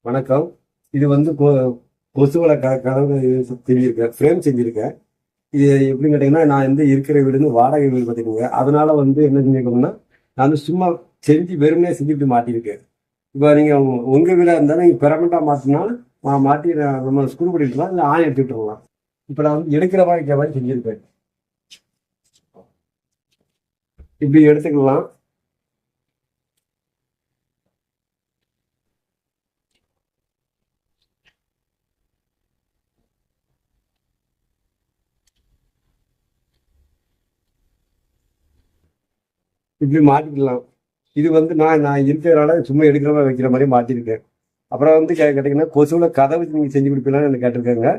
வணக்கம். இது வந்து கொசுவலை கதவு செஞ்சிருக்கேன், ஃப்ரேம் செஞ்சிருக்கேன். இது எப்படின்னு கேட்டிங்கன்னா, நான் வந்து இருக்கிற வீடு வந்து வாடகை வீடு பார்த்துக்கோங்க. அதனால வந்து என்ன செஞ்சுருக்கோம்னா, நான் வந்து சும்மா செஞ்சு வெறுமனே செஞ்சு இப்படி மாட்டியிருக்கேன். இப்போ நீங்கள் உங்கள் வீடாக இருந்தாலும் நீங்கள் பெர்மனெண்ட்டாக மாற்றினா மாட்டி நம்ம ஸ்க்ரூ பண்ணிட்டுலாம் இல்லை ஆணி எடுத்து விட்டுருலாம். இப்போ நான் வந்து எடுக்கிற மாதிரி இருக்கிற மாதிரி செஞ்சுருக்கேன். இப்படி எடுத்துக்கலாம். இப்படி மாட்டிக்கலாம். இது வந்து நான் நான் இருக்கிறனால சும்மா எடுக்கிற மாதிரி வைக்கிற மாதிரி மாட்டியிருக்கேன். அப்புறம் வந்து கேட்டிங்கன்னா கொசுவில் கதவு நீங்கள் செஞ்சு கொடுப்பீங்களான்னு எனக்கு கேட்டிருக்காங்க.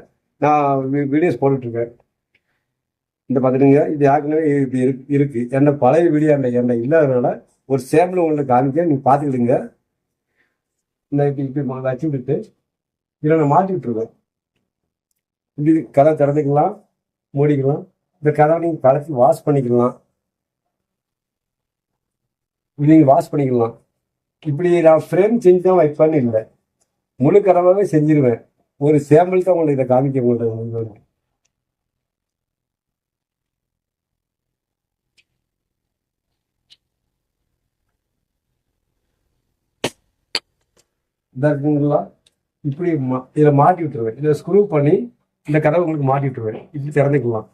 நான் வீடியோஸ் போட்டுட்ருக்கேன். இந்த பார்த்துட்டுங்க, இது ஏற்கனவே இப்படி இருக்கு. என்ன பழைய வீடியோ என்ன இல்லாதனால ஒரு சேம்பிள் உங்களுக்கு காமிக்க நீங்கள் பார்த்துக்கிடுங்க. இந்த இப்படி இப்படி வச்சு விட்டுட்டு இதில் நான் மாட்டி விட்டுருவேன். இப்படி கதை திறந்துக்கலாம், மூடிக்கலாம். இந்த கதவை நீங்கள் கலச்சி வாஷ் பண்ணிக்கலாம். இப்படி நீங்கள் வாஷ் பண்ணிக்கலாம். இப்படி நான் ஃப்ரேம் செஞ்சு தான் வைப்பேன்னு இல்லை, முழு கதவாகவே செஞ்சிருவேன். ஒரு சேம்பிள் தான் உங்களுக்கு இதை காமிக்க உங்களுக்கு. இதாக இருக்குங்களா? இப்படி இதில் மாட்டி விட்டுருவேன். இதை ஸ்க்ரூ பண்ணி இந்த கதவை உங்களுக்கு மாட்டி விட்டுருவேன். இப்படி திறந்துக்கலாம்.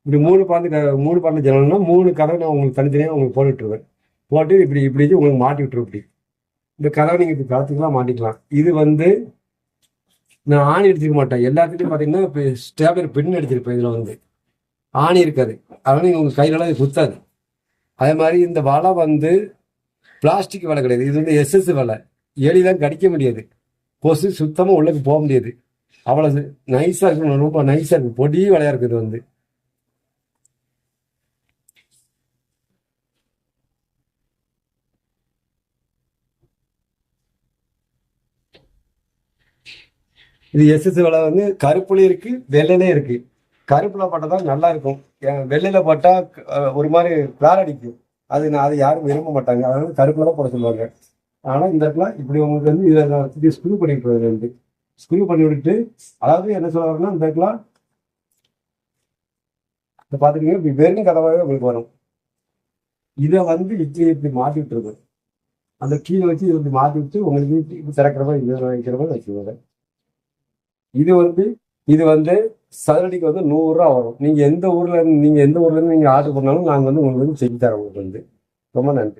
இப்படி மூணு பாந்து ஜன்னல்னா 3 கதவை நான் உங்களுக்கு தனித்தனியாக உங்களுக்கு போட்டு விட்டுருவேன். போட்டு இப்படி இப்படி உங்களுக்கு மாட்டி விட்டுருவேன். இப்படி இந்த கதவை நீங்கள் இப்படி கலத்துக்கலாம், மாட்டிக்கலாம். இது வந்து நான் ஆணி அடிச்சிக்க மாட்டேன். எல்லாத்துலேயும் பார்த்தீங்கன்னா இப்போ ஸ்டேப்லர் பின் அடிச்சிருப்பேன். இதில் வந்து ஆணி இருக்காது, அதனால் நீங்கள் உங்கள் கையிலலாம் குத்தாது. அதே மாதிரி இந்த வலை வந்து பிளாஸ்டிக் வலை கிடையாது. இது வந்து எஸ்எஸ் வலை. எலிலாம் கடிக்க முடியாது, கொசு சுத்தமாக உள்ளக்கு போக முடியாது. அவ்வளோ நைஸாக இருக்கும், ரொம்ப நைஸாக இருக்கும், பொடி வலையாக இருக்குது. வந்து இது எஸ்எஸ் வலை வந்து கருப்புலையும் இருக்கு, வெள்ளையிலையும் இருக்கு. கருப்புல போட்டால் தான் நல்லா இருக்கும். வெள்ளையில போட்டால் ஒரு மாதிரி கிளார் அடிக்கும். அது யாரும் விரும்ப மாட்டாங்க. அதனால கருப்புல தான் போட சொல்லுவாங்க. ஆனால் இந்த இடத்துல இப்படி உங்களுக்கு வந்து இதை ஸ்க்ரூ பண்ணிட்டு வந்து ஸ்க்ரூ பண்ணி விட்டுட்டு, அதாவது என்ன சொல்லுவாங்கன்னா இந்த இடத்துல இந்த பார்த்துக்கிங்க இப்படி வெறும் கதவாகவே உங்களுக்கு வரும். இதை வந்து இப்படி இப்படி மாட்டி விட்டுருது. அந்த கீழே வச்சு இதை இப்படி மாட்டி விட்டு உங்களுக்கு இப்படி திறக்கிற மாதிரி இது வைக்கிற மாதிரி வச்சுக்கோங்க. இது வந்து சதுரடிக்கு வந்து 100 ரூபா வரும். நீங்கள் எந்த ஊர்ல இருந்து நீங்கள் ஆர்டர் பண்ணாலும் நாங்கள் வந்து உங்களுக்கு வந்து செஞ்சு தரோம். உங்களுக்கு வந்து ரொம்ப நன்றி.